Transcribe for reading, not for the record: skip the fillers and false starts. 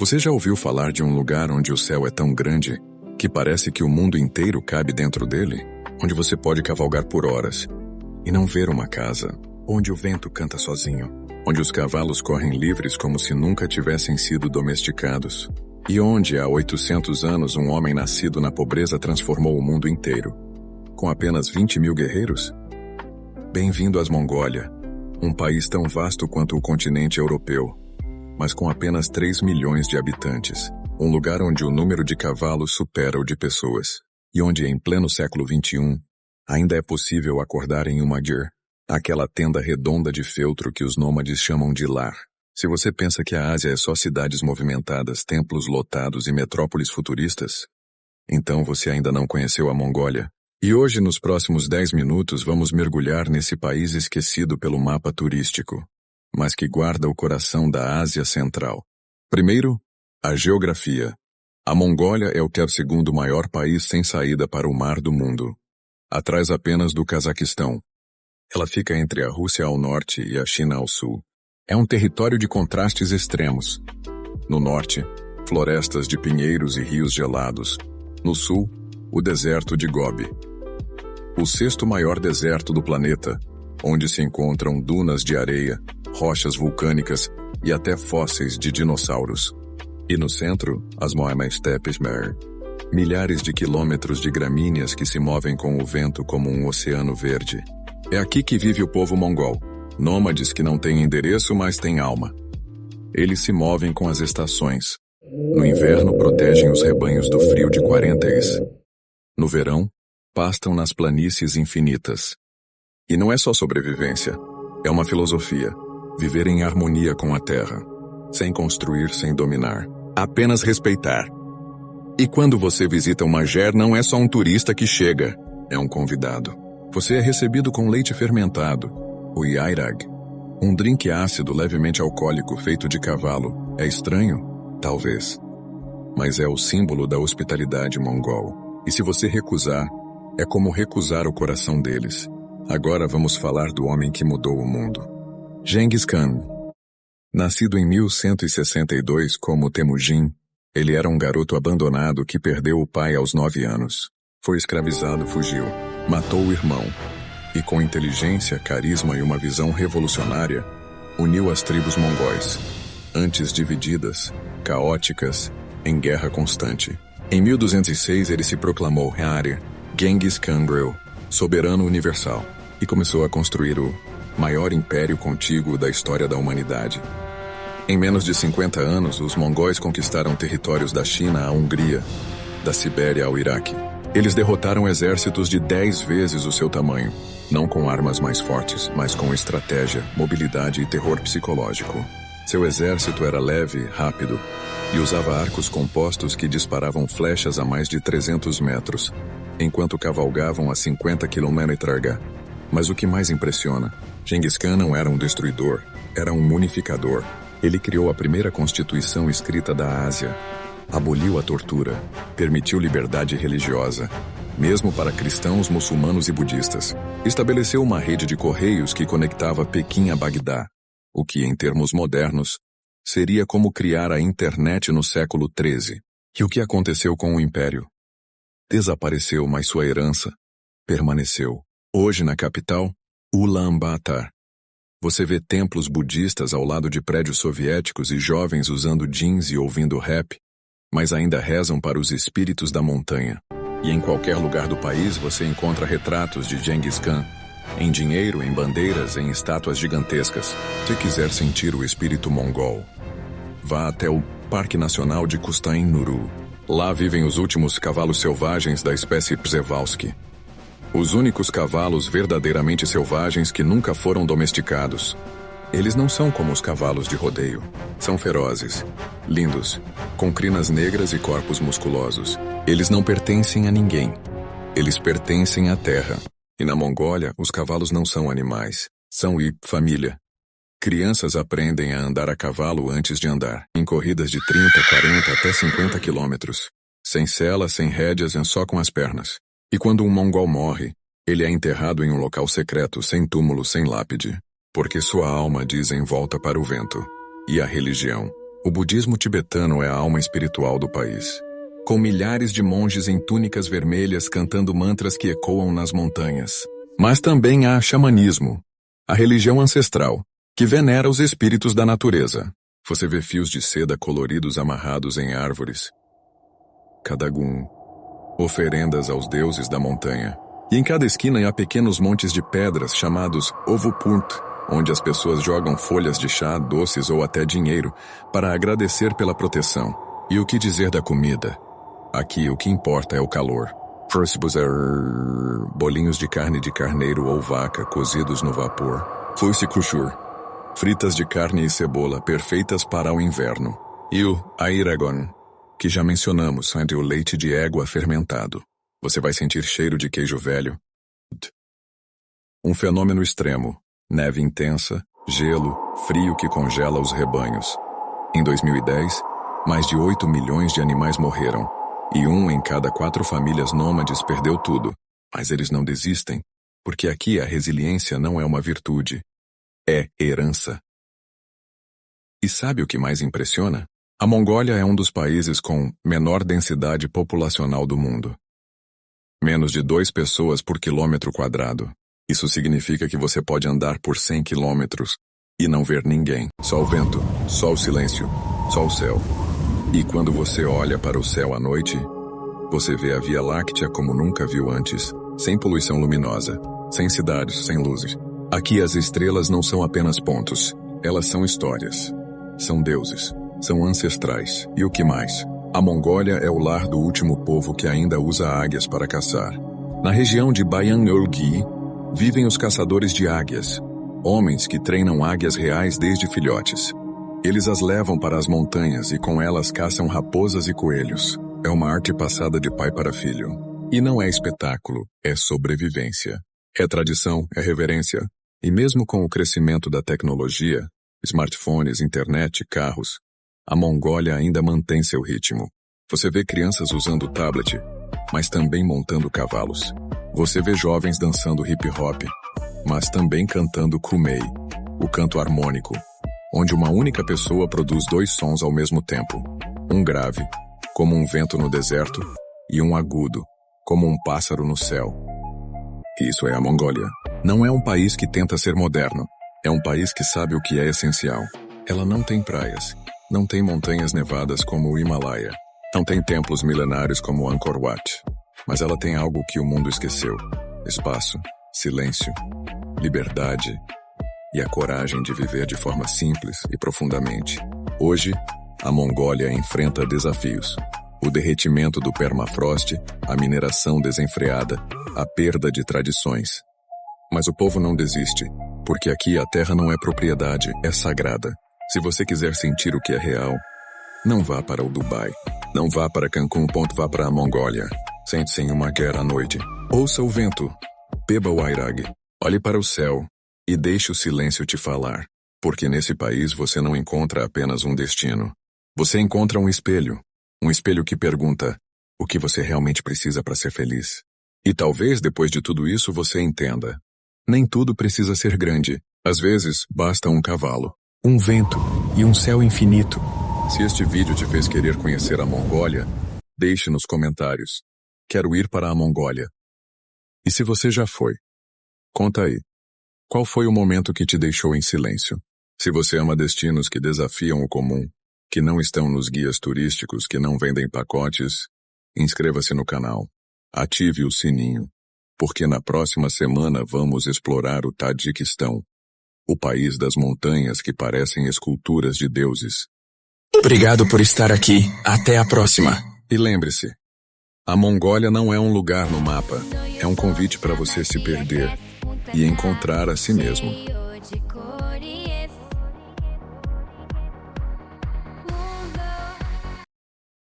Você já ouviu falar de um lugar onde o céu é tão grande que parece que o mundo inteiro cabe dentro dele? Onde você pode cavalgar por horas e não ver uma casa, onde o vento canta sozinho, onde os cavalos correm livres como se nunca tivessem sido domesticados, e onde há 800 anos um homem nascido na pobreza transformou o mundo inteiro, com apenas 20 mil guerreiros? Bem-vindo às Mongólia, um país tão vasto quanto o continente europeu, mas com apenas 3 milhões de habitantes, um lugar onde o número de cavalos supera o de pessoas, e onde em pleno século XXI ainda é possível acordar em uma gyr, aquela tenda redonda de feltro que os nômades chamam de lar. Se você pensa que a Ásia é só cidades movimentadas, templos lotados e metrópoles futuristas, então você ainda não conheceu a Mongólia. E hoje, nos próximos 10 minutos, vamos mergulhar nesse país esquecido pelo mapa turístico, mas que guarda o coração da Ásia Central. Primeiro, a geografia. A Mongólia é o 12º maior país sem saída para o mar do mundo, atrás apenas do Cazaquistão. Ela fica entre a Rússia ao norte e a China ao sul. É um território de contrastes extremos. No norte, florestas de pinheiros e rios gelados. No sul, o deserto de Gobi. O 6º maior deserto do planeta, onde se encontram dunas de areia, rochas vulcânicas e até fósseis de dinossauros. E no centro, as Moama-Stepes Mer. Milhares de quilômetros de gramíneas que se movem com o vento como um oceano verde. É aqui que vive o povo mongol, nômades que não têm endereço, mas têm alma. Eles se movem com as estações. No inverno, protegem os rebanhos do frio de 40 graus. No verão, pastam nas planícies infinitas. E não é só sobrevivência, é uma filosofia. Viver em harmonia com a terra, sem construir, sem dominar, apenas respeitar. E quando você visita uma gyr, não é só um turista que chega, é um convidado. Você é recebido com leite fermentado, o yairag, um drink ácido levemente alcoólico feito de cavalo. É estranho? Talvez. Mas é o símbolo da hospitalidade mongol. E se você recusar, é como recusar o coração deles. Agora vamos falar do homem que mudou o mundo. Genghis Khan. Nascido em 1162 como Temujin, ele era um garoto abandonado que perdeu o pai aos 9 anos. Foi escravizado, fugiu, matou o irmão. E com inteligência, carisma e uma visão revolucionária, uniu as tribos mongóis, antes divididas, caóticas, em guerra constante. Em 1206 ele se proclamou Hari, Genghis Khangrel, soberano universal, e começou a construir o maior império contíguo da história da humanidade. Em menos de 50 anos, os mongóis conquistaram territórios da China à Hungria, da Sibéria ao Iraque. Eles derrotaram exércitos de 10 vezes o seu tamanho, não com armas mais fortes, mas com estratégia, mobilidade e terror psicológico. Seu exército era leve, rápido, e usava arcos compostos que disparavam flechas a mais de 300 metros, enquanto cavalgavam a 50 km/h. Mas o que mais impressiona, Genghis Khan não era um destruidor, era um unificador. Ele criou a primeira constituição escrita da Ásia, aboliu a tortura, permitiu liberdade religiosa, mesmo para cristãos, muçulmanos e budistas. Estabeleceu uma rede de correios que conectava Pequim a Bagdá, o que, em termos modernos, seria como criar a internet no século XIII. E o que aconteceu com o império? Desapareceu, mas sua herança permaneceu. Hoje, na capital, Ulaanbaatar, você vê templos budistas ao lado de prédios soviéticos e jovens usando jeans e ouvindo rap, mas ainda rezam para os espíritos da montanha. E em qualquer lugar do país você encontra retratos de Genghis Khan, em dinheiro, em bandeiras, em estátuas gigantescas. Se quiser sentir o espírito mongol, vá até o Parque Nacional de Kustain-Nuru. Lá vivem os últimos cavalos selvagens da espécie Przewalski. Os únicos cavalos verdadeiramente selvagens que nunca foram domesticados. Eles não são como os cavalos de rodeio. São ferozes, lindos, com crinas negras e corpos musculosos. Eles não pertencem a ninguém. Eles pertencem à terra. E na Mongólia, os cavalos não são animais. São família. Crianças aprendem a andar a cavalo antes de andar, em corridas de 30, 40 até 50 quilômetros. Sem sela, sem rédeas, só com as pernas. E quando um mongol morre, ele é enterrado em um local secreto, sem túmulo, sem lápide. Porque sua alma, dizem, volta para o vento. E a religião. O budismo tibetano é a alma espiritual do país, com milhares de monges em túnicas vermelhas cantando mantras que ecoam nas montanhas. Mas também há xamanismo, a religião ancestral, que venera os espíritos da natureza. Você vê fios de seda coloridos amarrados em árvores, Kadagum, oferendas aos deuses da montanha. E em cada esquina há pequenos montes de pedras chamados Ovupunt, onde as pessoas jogam folhas de chá, doces ou até dinheiro para agradecer pela proteção. E o que dizer da comida? Aqui o que importa é o calor. Bolinhos de carne de carneiro ou vaca cozidos no vapor. Fusicuchur, fritas de carne e cebola perfeitas para o inverno. E o airagon, que já mencionamos, é o leite de égua fermentado. Você vai sentir cheiro de queijo velho. Um fenômeno extremo, neve intensa, gelo, frio que congela os rebanhos. Em 2010, mais de 8 milhões de animais morreram, e 1 em cada 4 famílias nômades perdeu tudo. Mas eles não desistem, porque aqui a resiliência não é uma virtude, é herança. E sabe o que mais impressiona? A Mongólia é um dos países com menor densidade populacional do mundo. Menos de 2 pessoas por quilômetro quadrado. Isso significa que você pode andar por 100 quilômetros e não ver ninguém. Só o vento, só o silêncio, só o céu. E quando você olha para o céu à noite, você vê a Via Láctea como nunca viu antes, sem poluição luminosa, sem cidades, sem luzes. Aqui as estrelas não são apenas pontos, elas são histórias. São deuses, são ancestrais. E o que mais? A Mongólia é o lar do último povo que ainda usa águias para caçar. Na região de Bayan-Ulgi, vivem os caçadores de águias, homens que treinam águias reais desde filhotes. Eles as levam para as montanhas e com elas caçam raposas e coelhos. É uma arte passada de pai para filho. E não é espetáculo, é sobrevivência. É tradição, é reverência. E mesmo com o crescimento da tecnologia, smartphones, internet, carros, a Mongólia ainda mantém seu ritmo. Você vê crianças usando tablet, mas também montando cavalos. Você vê jovens dançando hip hop, mas também cantando kumei, o canto harmônico, onde uma única pessoa produz 2 sons ao mesmo tempo. Um grave, como um vento no deserto, e um agudo, como um pássaro no céu. Isso é a Mongólia. Não é um país que tenta ser moderno. É um país que sabe o que é essencial. Ela não tem praias. Não tem montanhas nevadas como o Himalaia. Não tem templos milenários como Angkor Wat. Mas ela tem algo que o mundo esqueceu. Espaço, silêncio, liberdade e a coragem de viver de forma simples e profundamente. Hoje, a Mongólia enfrenta desafios. O derretimento do permafrost, a mineração desenfreada, a perda de tradições. Mas o povo não desiste, porque aqui a terra não é propriedade, é sagrada. Se você quiser sentir o que é real, não vá para o Dubai. Não vá para Cancún, vá para a Mongólia. Sente-se em uma guerra à noite. Ouça o vento. Beba o airag. Olhe para o céu. E deixe o silêncio te falar. Porque nesse país você não encontra apenas um destino. Você encontra um espelho. Um espelho que pergunta: o que você realmente precisa para ser feliz? E talvez depois de tudo isso você entenda. Nem tudo precisa ser grande. Às vezes, basta um cavalo, um vento e um céu infinito. Se este vídeo te fez querer conhecer a Mongólia, deixe nos comentários. Quero ir para a Mongólia. E se você já foi? Conta aí. Qual foi o momento que te deixou em silêncio? Se você ama destinos que desafiam o comum, que não estão nos guias turísticos, que não vendem pacotes, inscreva-se no canal. Ative o sininho, porque na próxima semana vamos explorar o Tadiquistão, o país das montanhas que parecem esculturas de deuses. Obrigado por estar aqui. Até a próxima. E lembre-se, a Mongólia não é um lugar no mapa, é um convite para você se perder e encontrar a si mesmo.